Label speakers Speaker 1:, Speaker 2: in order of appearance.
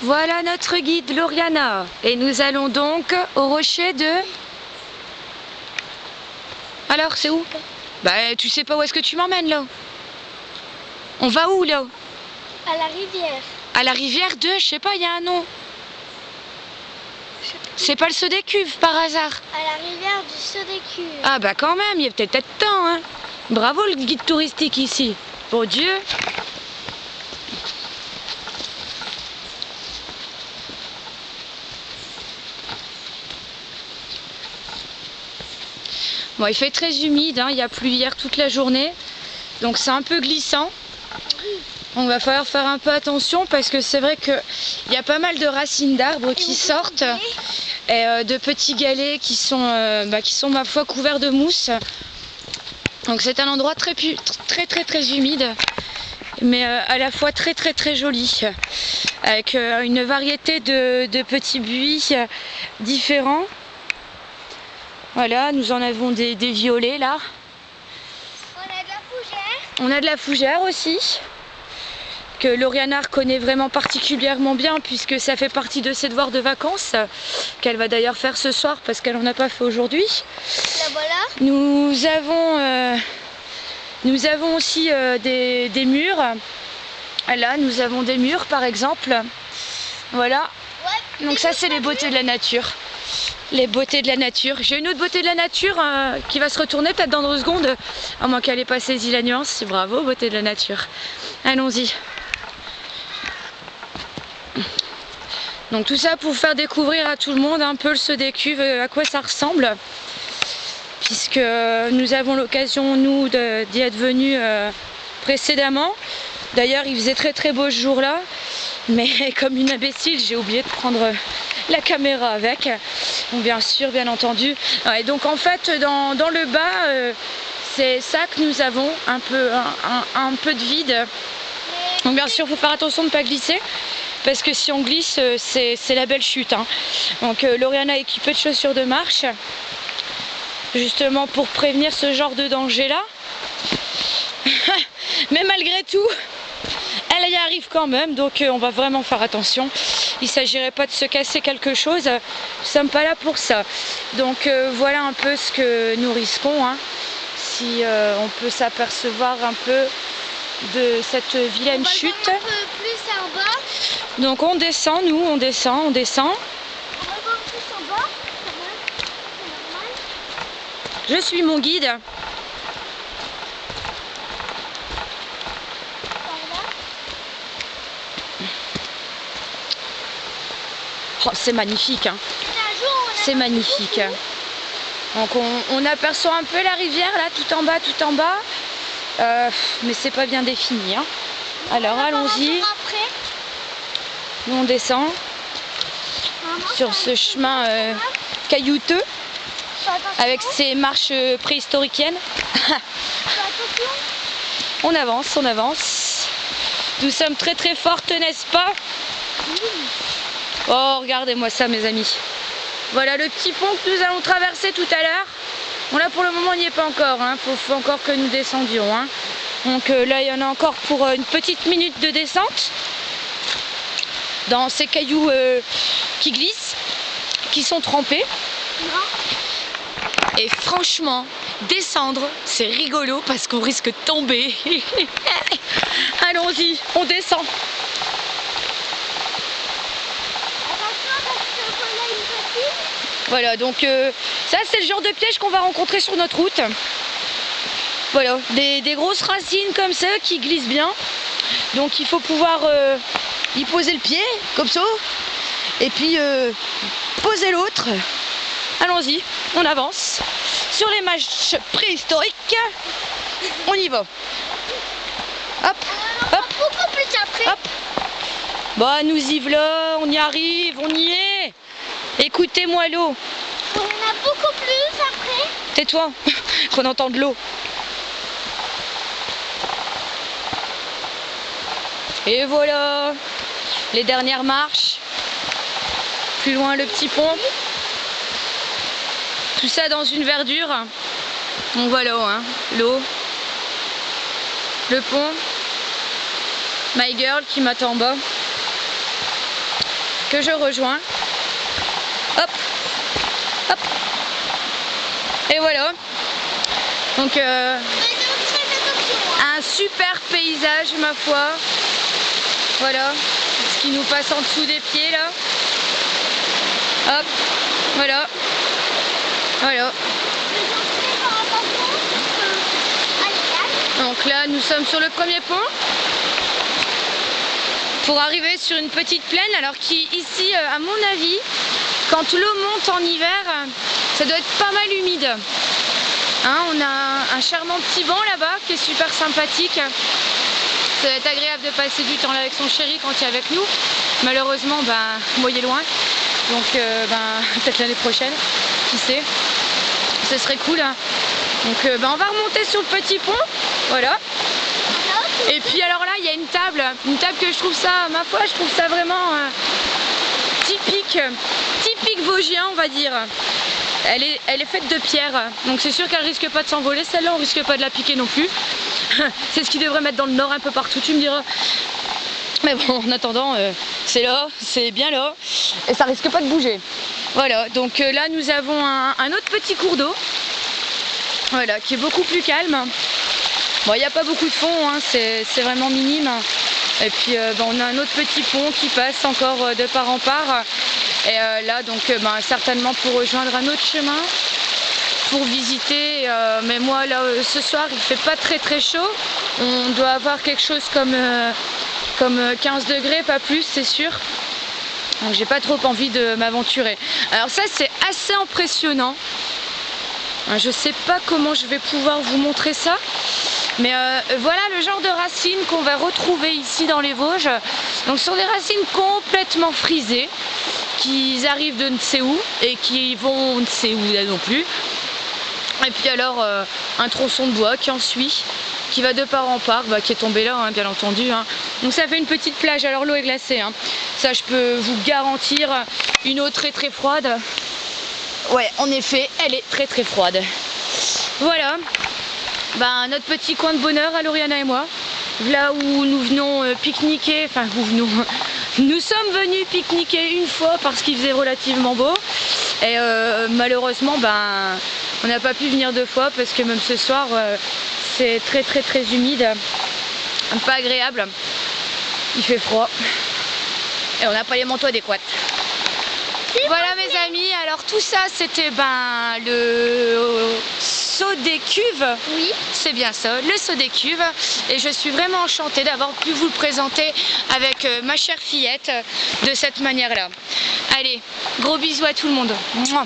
Speaker 1: Voilà notre guide Lauriana. Et nous allons donc au rocher de... Alors, c'est où? Bah, tu sais pas où est-ce que tu m'emmènes là? On va où là?
Speaker 2: À la rivière.
Speaker 1: À la rivière de... Je sais pas, il y a un nom. C'est pas le Saut des Cuves par hasard?
Speaker 2: À la rivière du Saut des Cuves.
Speaker 1: Ah bah quand même, il y a peut-être temps, hein. Bravo le guide touristique ici. Bon Dieu. Bon, il fait très humide, hein. Il y a plu hier toute la journée. Donc c'est un peu glissant. On va falloir faire un peu attention parce que c'est vrai qu'il y a pas mal de racines d'arbres qui sortent et de petits galets qui sont ma foi couverts de mousse. Donc c'est un endroit très humide, mais à la fois très joli, avec une variété de petits buis différents. Voilà, nous en avons des violets là.
Speaker 2: On a de la fougère.
Speaker 1: On a de la fougère aussi, que Lauriana connaît vraiment particulièrement bien puisque ça fait partie de ses devoirs de vacances, qu'elle va d'ailleurs faire ce soir parce qu'elle n'en a pas fait aujourd'hui.
Speaker 2: La voilà.
Speaker 1: Nous avons aussi des murs. Là, nous avons des murs par exemple. Voilà.
Speaker 2: Ouais,
Speaker 1: donc ça, c'est les beautés de la nature. Les beautés de la nature. J'ai une autre beauté de la nature qui va se retourner peut-être dans 2 secondes, à moins qu'elle ait pas saisi la nuance. Bravo, beauté de la nature. Allons-y. Donc tout ça pour faire découvrir à tout le monde un peu le Saut des Cuves, à quoi ça ressemble. Puisque nous avons l'occasion, nous, d'y être venus précédemment. D'ailleurs, il faisait très beau ce jour-là. Mais comme une imbécile, j'ai oublié de prendre la caméra avec. Donc bien sûr, bien entendu. Et donc en fait, dans le bas, c'est ça que nous avons, un peu de vide. Donc bien sûr, il faut faire attention de ne pas glisser. Parce que si on glisse, c'est la belle chute, hein. Donc Lauriana est équipée de chaussures de marche. Justement pour prévenir ce genre de danger-là. Mais malgré tout, elle y arrive quand même, donc on va vraiment faire attention. Il ne s'agirait pas de se casser quelque chose, nous ne sommes pas là pour ça. Donc voilà un peu ce que nous risquons, hein. Si on peut s'apercevoir un peu de cette vilaine chute.
Speaker 2: Un peu plus en bas.
Speaker 1: Donc on descend, nous, on descend.
Speaker 2: On va voir plus en bas, quand même. C'est normal.
Speaker 1: Je suis mon guide. Oh, c'est magnifique, hein. C'est magnifique. Donc on aperçoit un peu la rivière là, tout en bas. Mais c'est pas bien défini, hein. Alors allons-y. Nous on descend sur ce chemin caillouteux avec ses marches préhistoriciennes. On avance. Nous sommes très fortes, n'est-ce pas? Oh, regardez-moi ça, mes amis. Voilà le petit pont que nous allons traverser tout à l'heure. Bon, là, pour le moment, on n'y est pas encore, hein. Faut encore que nous descendions, hein. Donc là, il y en a encore pour une petite minute de descente. Dans ces cailloux qui glissent, qui sont trempés. Et franchement, descendre, c'est rigolo parce qu'on risque de tomber. Allons-y, on descend. Voilà, donc ça c'est le genre de piège qu'on va rencontrer sur notre route. Voilà, des grosses racines comme ça qui glissent bien. Donc il faut pouvoir y poser le pied, comme ça. Et puis poser l'autre. Allons-y, on avance. Sur les marches préhistoriques, on y va. Hop, hop,
Speaker 2: beaucoup plus après.
Speaker 1: Hop. Bah nous y voilà, on y arrive, on y est. Écoutez-moi l'eau.
Speaker 2: On a beaucoup plus après.
Speaker 1: Tais-toi, qu'on entende l'eau. Et voilà, les dernières marches. Plus loin le petit pont. Tout ça dans une verdure. Donc voilà, hein, l'eau, le pont, my girl qui m'attend en bas. que je rejoins. Hop, hop. Et voilà. Donc un super paysage ma foi. Voilà ce qui nous passe en dessous des pieds là. Hop, voilà. Voilà. Donc là nous sommes sur le premier pont pour arriver sur une petite plaine, alors qui ici à mon avis, quand l'eau monte en hiver, ça doit être pas mal humide. Hein, on a un charmant petit banc là-bas qui est super sympathique. Ça va être agréable de passer du temps là avec son chéri quand il est avec nous. Malheureusement, moi il est loin. Donc peut-être l'année prochaine, qui sait. Ce serait cool. Hein. Donc on va remonter sur le petit pont. Voilà. Et puis alors là, il y a une table que je trouve ça, ma foi, je trouve ça vraiment typique vosgien, on va dire. Elle est faite de pierre, donc c'est sûr qu'elle risque pas de s'envoler. Celle-là, on risque pas de la piquer non plus. C'est ce qu'ils devraient mettre dans le nord un peu partout, tu me diras. Mais bon, en attendant, c'est là, c'est bien là, et ça risque pas de bouger. Voilà, donc là nous avons un autre petit cours d'eau, voilà, qui est beaucoup plus calme. Bon, il n'y a pas beaucoup de fond, hein, c'est vraiment minime. Et puis on a un autre petit pont qui passe encore de part en part. Et là, donc certainement pour rejoindre un autre chemin, pour visiter. Mais moi, là, ce soir, il fait pas très chaud. On doit avoir quelque chose comme 15 degrés, pas plus, c'est sûr. Donc j'ai pas trop envie de m'aventurer. Alors ça, c'est assez impressionnant. Je sais pas comment je vais pouvoir vous montrer ça. Mais voilà le genre de racines qu'on va retrouver ici dans les Vosges. Donc ce sont des racines complètement frisées, qui arrivent de ne sais où et qui vont ne sais où là non plus. Et puis alors un tronçon de bois qui en suit, qui va de part en part, qui est tombé là, hein, bien entendu. Hein. Donc ça fait une petite plage. Alors l'eau est glacée, hein. Ça je peux vous garantir. Une eau très froide. Ouais, en effet, elle est très froide. Voilà. Notre petit coin de bonheur à Lauriana et moi, là où nous venons pique-niquer, enfin nous sommes venus pique-niquer une fois parce qu'il faisait relativement beau, et malheureusement on n'a pas pu venir deux fois parce que même ce soir c'est très humide, pas agréable, il fait froid et on n'a pas les manteaux adéquats. Voilà mes amis, alors tout ça c'était le saut des cuves. Oui, c'est bien ça, le saut des cuves. Et je suis vraiment enchantée d'avoir pu vous le présenter avec ma chère fillette de cette manière-là. Allez, gros bisous à tout le monde. Mouah.